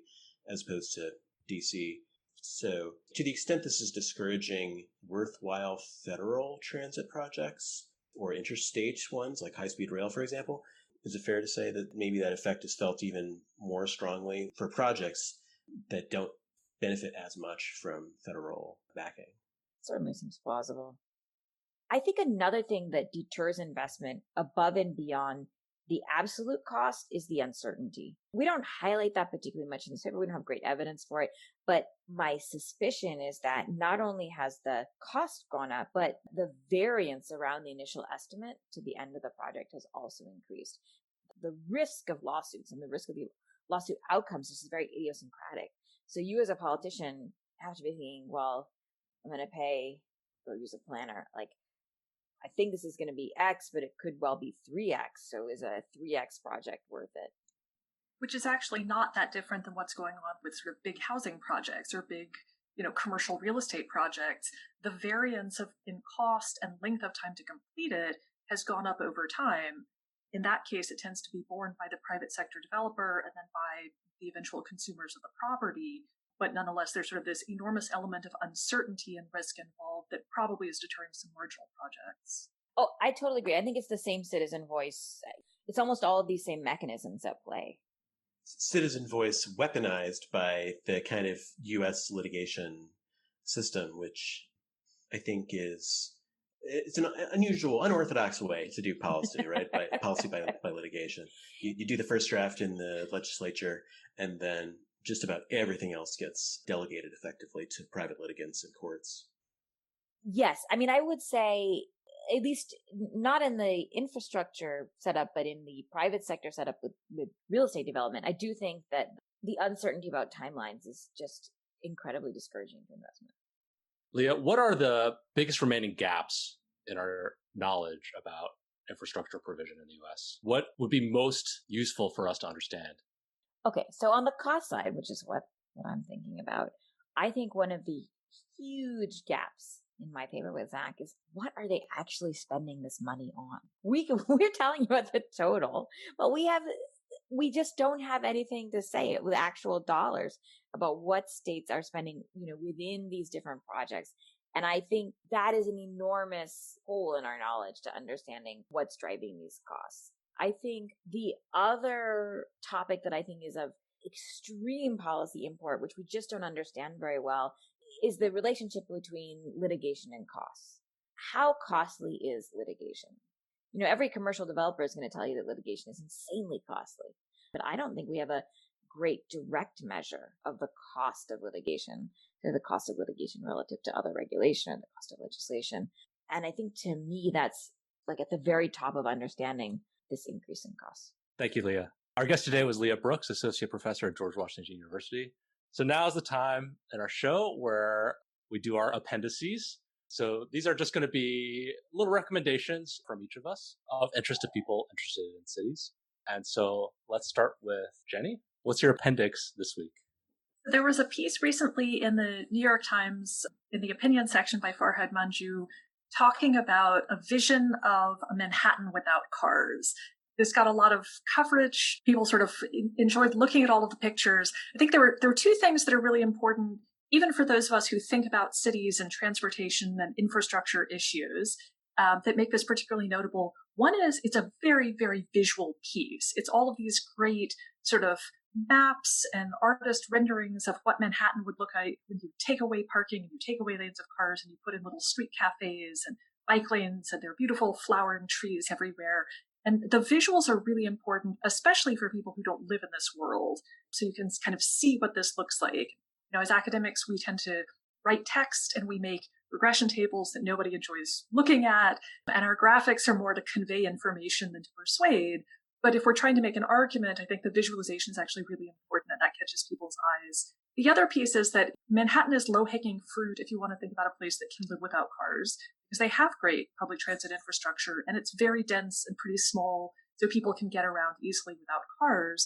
as opposed to DC. So to the extent this is discouraging worthwhile federal transit projects or interstate ones like high-speed rail, for example, is it fair to say that maybe that effect is felt even more strongly for projects that don't benefit as much from federal backing? Certainly seems plausible. I think another thing that deters investment above and beyond the absolute cost is the uncertainty. We don't highlight that particularly much in this paper. We don't have great evidence for it. But my suspicion is that not only has the cost gone up, but the variance around the initial estimate to the end of the project has also increased. The risk of lawsuits and the risk of the lawsuit outcomes is very idiosyncratic. So you as a politician have to be thinking, well, I'm going to pay, or use a planner, like, I think this is going to be X, but it could well be 3X. So is a 3X project worth it? Which is actually not that different than what's going on with sort of big housing projects or big, commercial real estate projects. The variance in cost and length of time to complete it has gone up over time. In that case, it tends to be borne by the private sector developer and then by the eventual consumers of the property. But nonetheless, there's sort of this enormous element of uncertainty and risk involved that probably is deterring some marginal projects. Oh, I totally agree. I think it's the same citizen voice. It's almost all of these same mechanisms at play. Citizen voice weaponized by the kind of U.S. litigation system, which I think it's an unusual, unorthodox way to do policy, right? Policy by litigation. You do the first draft in the legislature, and then just about everything else gets delegated effectively to private litigants and courts. Yes. I mean, I would say, at least not in the infrastructure setup, but in the private sector setup with real estate development, I do think that the uncertainty about timelines is just incredibly discouraging to investment. Leah, what are the biggest remaining gaps in our knowledge about infrastructure provision in the U.S.? What would be most useful for us to understand? Okay, so on the cost side, which is what I'm thinking about, I think one of the huge gaps in my paper with Zach is, what are they actually spending this money on? We're telling you about the total, but we just don't have anything to say with actual dollars about what states are spending, within these different projects. And I think that is an enormous hole in our knowledge to understanding what's driving these costs. I think the other topic that I think is of extreme policy import, which we just don't understand very well, is the relationship between litigation and costs. How costly is litigation? Every commercial developer is going to tell you that litigation is insanely costly, but I don't think we have a great direct measure of the cost of litigation, the cost of litigation relative to other regulation, the cost of legislation. And I think to me, that's like at the very top of understanding this increase in costs. Thank you, Leah. Our guest today was Leah Brooks, Associate Professor at George Washington University. So now is the time in our show where we do our appendices. So these are just going to be little recommendations from each of us of interest to people interested in cities. And so let's start with Jenny. What's your appendix this week? There was a piece recently in the New York Times in the opinion section by Farhad Manjoo talking about a vision of a Manhattan without cars. This got a lot of coverage. People sort of enjoyed looking at all of the pictures. I think there were two things that are really important, even for those of us who think about cities and transportation and infrastructure issues, that make this particularly notable. One is it's a very, very visual piece. It's all of these great sort of maps and artist renderings of what Manhattan would look like when you take away parking and you take away lanes of cars and you put in little street cafes and bike lanes, and there are beautiful flowering trees everywhere. And the visuals are really important, especially for people who don't live in this world. So you can kind of see what this looks like. You know, as academics, we tend to write text and we make regression tables that nobody enjoys looking at. And our graphics are more to convey information than to persuade. But if we're trying to make an argument, I think the visualization is actually really important, and that catches people's eyes. The other piece is that Manhattan is low-hanging fruit if you want to think about a place that can live without cars, because they have great public transit infrastructure, and it's very dense and pretty small, so people can get around easily without cars.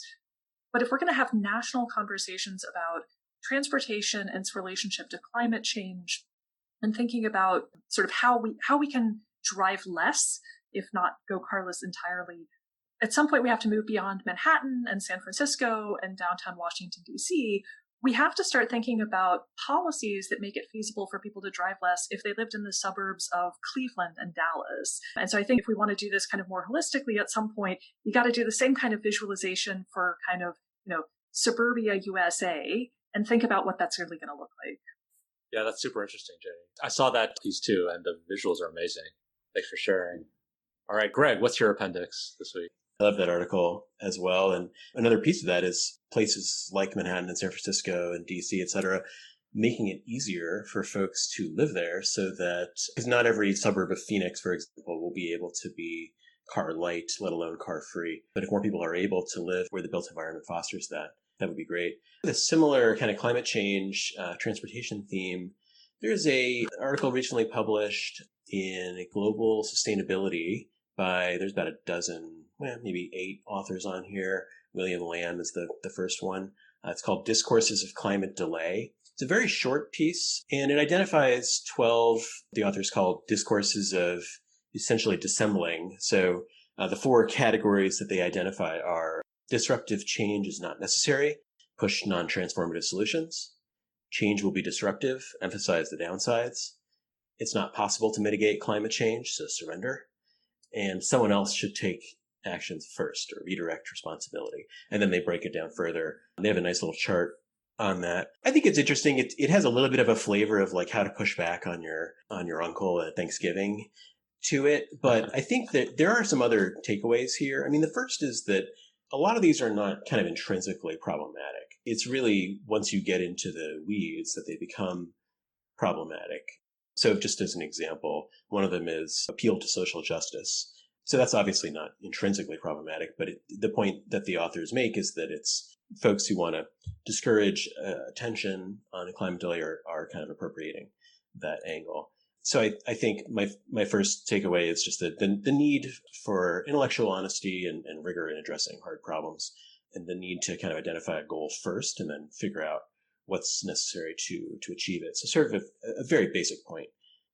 But if we're going to have national conversations about transportation and its relationship to climate change, and thinking about sort of how we can drive less, if not go carless entirely, at some point we have to move beyond Manhattan and San Francisco and downtown Washington, D.C. We have to start thinking about policies that make it feasible for people to drive less if they lived in the suburbs of Cleveland and Dallas. And so I think if we want to do this kind of more holistically at some point, you got to do the same kind of visualization for kind of, suburbia USA and think about what that's really going to look like. Yeah, that's super interesting, Jenny. I saw that piece too, and the visuals are amazing. Thanks for sharing. All right, Greg, what's your appendix this week? I love that article as well. And another piece of that is places like Manhattan and San Francisco and DC, et cetera, making it easier for folks to live there so that, because not every suburb of Phoenix, for example, will be able to be car light, let alone car free. But if more people are able to live where the built environment fosters that, that would be great. With a similar kind of climate change, transportation theme, there's an article recently published in Global Sustainability there's about a dozen, maybe 8 authors on here. William Lamb is the first one. It's called Discourses of Climate Delay. It's a very short piece, and it identifies 12, the authors called discourses of essentially dissembling. So the 4 categories that they identify are disruptive change is not necessary, push non-transformative solutions. Change will be disruptive, emphasize the downsides. It's not possible to mitigate climate change, so surrender. And someone else should take actions first or redirect responsibility. And then they break it down further. They have a nice little chart on that. I think it's interesting. It has a little bit of a flavor of like how to push back on your uncle at Thanksgiving to it. But I think that there are some other takeaways here. I mean, the first is that a lot of these are not kind of intrinsically problematic. It's really once you get into the weeds that they become problematic. So just as an example, one of them is appeal to social justice. So that's obviously not intrinsically problematic, but the point that the authors make is that it's folks who want to discourage attention on climate delay are kind of appropriating that angle. So I think my first takeaway is just that the need for intellectual honesty and rigor in addressing hard problems, and the need to kind of identify a goal first and then figure out what's necessary to achieve it. So sort of a very basic point.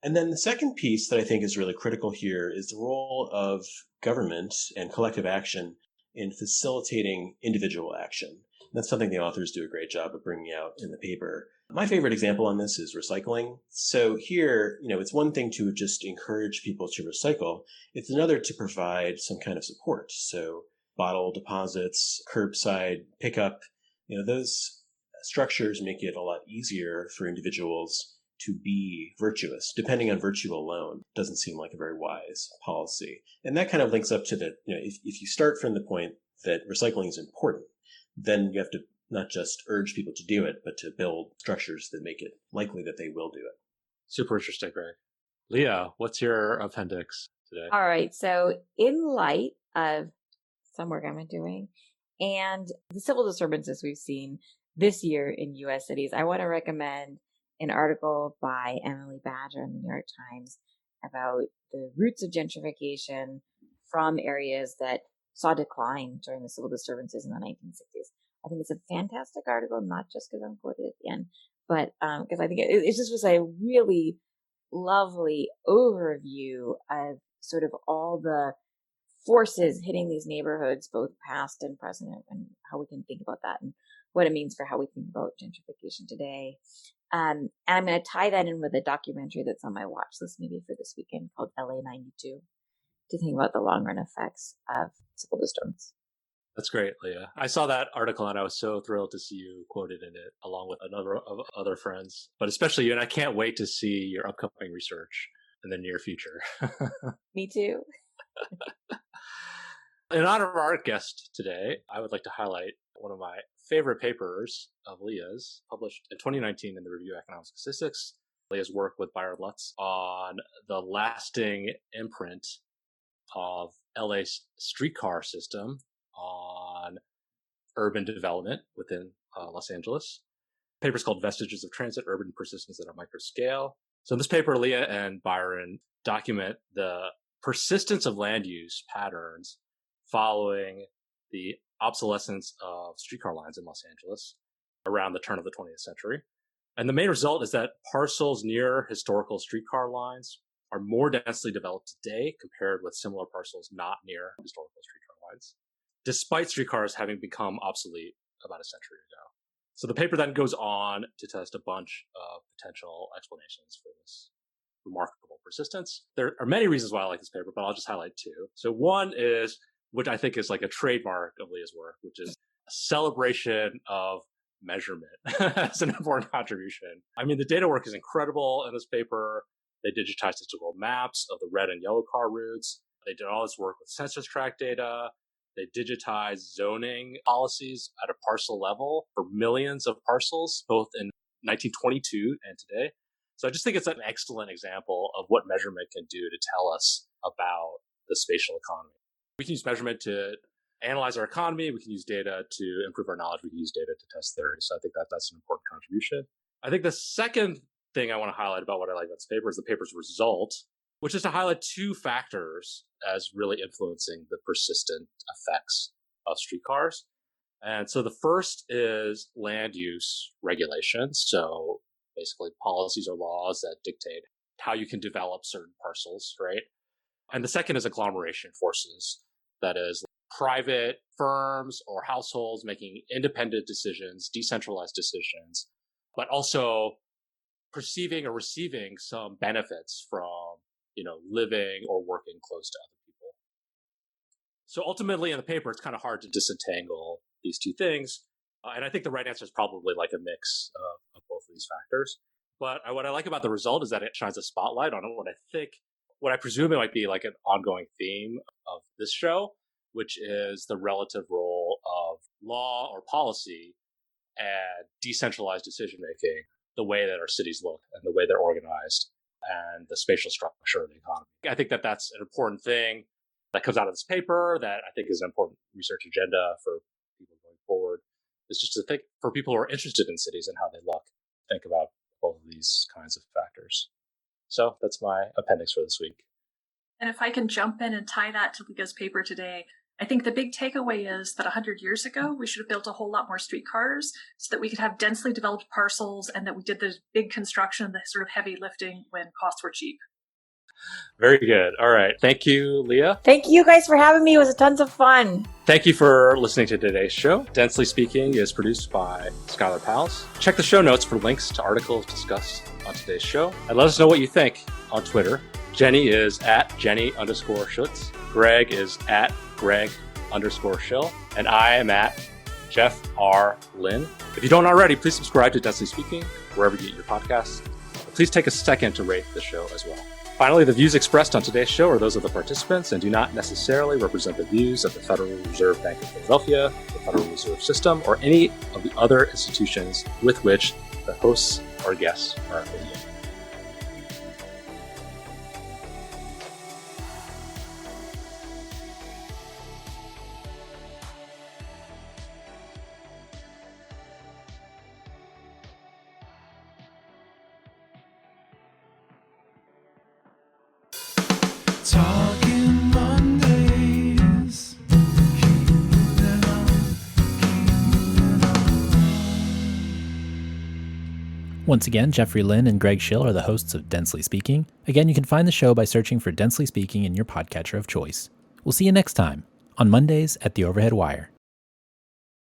And then the second piece that I think is really critical here is the role of government and collective action in facilitating individual action. And that's something the authors do a great job of bringing out in the paper. My favorite example on this is recycling. So here, it's one thing to just encourage people to recycle. It's another to provide some kind of support. So bottle deposits, curbside pickup, those structures make it a lot easier for individuals to be virtuous. Depending on virtue alone doesn't seem like a very wise policy. And that kind of links up to if you start from the point that recycling is important, then you have to not just urge people to do it, but to build structures that make it likely that they will do it. Super interesting, Greg. Leah, what's your appendix today? All right. So in light of some work I've been doing and the civil disturbances we've seen this year in U.S. cities, I want to recommend an article by Emily Badger in the New York Times about the roots of gentrification from areas that saw decline during the civil disturbances in the 1960s. I think it's a fantastic article, not just because I'm quoted at the end, but because I think it just was a really lovely overview of sort of all the forces hitting these neighborhoods, both past and present, and how we can think about that and what it means for how we think about gentrification today. And I'm going to tie that in with a documentary that's on my watch list maybe for this weekend called LA 92 to think about the long run effects of civil disturbance. That's great, Leah. I saw that article and I was so thrilled to see you quoted in it along with a number of other friends, but especially you. And I can't wait to see your upcoming research in the near future. Me too. In honor of our guest today, I would like to highlight one of my favorite papers of Leah's, published in 2019 in the Review of Economic Statistics. Leah's work with Byron Lutz on the lasting imprint of LA's streetcar system on urban development within Los Angeles. The paper is called Vestiges of Transit, Urban Persistence at a Micro Scale. So in this paper, Leah and Byron document the persistence of land use patterns following the obsolescence of streetcar lines in Los Angeles around the turn of the 20th century. And the main result is that parcels near historical streetcar lines are more densely developed today compared with similar parcels not near historical streetcar lines, despite streetcars having become obsolete about a century ago. So the paper then goes on to test a bunch of potential explanations for this remarkable persistence. There are many reasons why I like this paper, but I'll just highlight two. So one is, which I think is like a trademark of Leah's work, which is a celebration of measurement as an important contribution. I mean, the data work is incredible in this paper. They digitized historical maps of the red and yellow car routes. They did all this work with census tract data. They digitized zoning policies at a parcel level for millions of parcels, both in 1922 and today. So I just think it's an excellent example of what measurement can do to tell us about the spatial economy. We can use measurement to analyze our economy. We can use data to improve our knowledge. We can use data to test theories. So I think that's an important contribution. I think the second thing I want to highlight about what I like about this paper is the paper's result, which is to highlight two factors as really influencing the persistent effects of streetcars. And so the first is land use regulations. So basically policies or laws that dictate how you can develop certain parcels, right? And the second is agglomeration forces. That is private firms or households making independent decisions, decentralized decisions, but also perceiving or receiving some benefits from, living or working close to other people. So ultimately in the paper, it's kind of hard to disentangle these two things. And I think the right answer is probably like a mix of both of these factors. But what I like about the result is that it shines a spotlight on what I presume it might be like an ongoing theme of this show, which is the relative role of law or policy and decentralized decision-making, the way that our cities look and the way they're organized and the spatial structure of the economy. I think that that's an important thing that comes out of this paper that I think is an important research agenda for people going forward. It's just to think for people who are interested in cities and how they look, think about both of these kinds of factors. So that's my appendix for this week. And if I can jump in and tie that to Leah's paper today, I think the big takeaway is that 100 years ago, we should have built a whole lot more streetcars so that we could have densely developed parcels and that we did the big construction, the sort of heavy lifting when costs were cheap. Very good. All right. Thank you, Leah. Thank you guys for having me. It was tons of fun. Thank you for listening to today's show. Densely Speaking is produced by Skylar Pals. Check the show notes for links to articles discussed on today's show. And let us know what you think on Twitter. Jenny is at Jenny_Schuetz. Greg is at Greg_Schill. And I am at Jeff R. Lynn. If you don't already, please subscribe to Densely Speaking, wherever you get your podcasts. Please take a second to rate the show as well. Finally, the views expressed on today's show are those of the participants and do not necessarily represent the views of the Federal Reserve Bank of Philadelphia, the Federal Reserve System, or any of the other institutions with which the hosts or guests are affiliated. Talking Mondays, Once again, Jeffrey Lynn and Greg Schill are the hosts of Densely Speaking. Again, you can find the show by searching for Densely Speaking in your podcatcher of choice. We'll see you next time on Mondays at the Overhead Wire.